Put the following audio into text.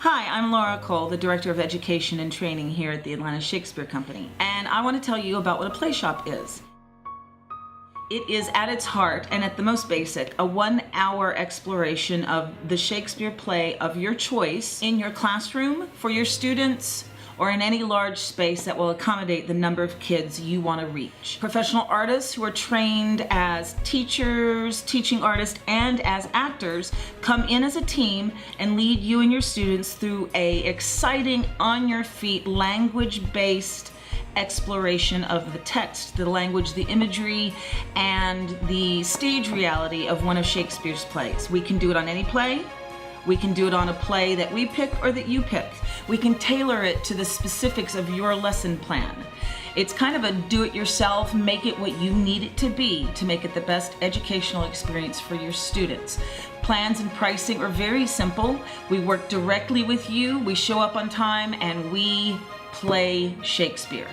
Hi, I'm Laura Cole, the Director of Education and Training here at the Atlanta Shakespeare Company, and I want to tell you about what a Playshop is. It is at its heart, and at the most basic, a 1-hour exploration of the Shakespeare play of your choice in your classroom, for your students, or in any large space that will accommodate the number of kids you want to reach. Professional artists who are trained as teachers, teaching artists, and as actors come in as a team and lead you and your students through a exciting, on-your-feet, language-based exploration of the text, the language, the imagery, and the stage reality of one of Shakespeare's plays. We can do it on any play. We can do it on a play that we pick or that you pick. We can tailor it to the specifics of your lesson plan. It's kind of a do-it-yourself, make it what you need it to be to make it the best educational experience for your students. Plans and pricing are very simple. We work directly with you, we show up on time, and we play Shakespeare.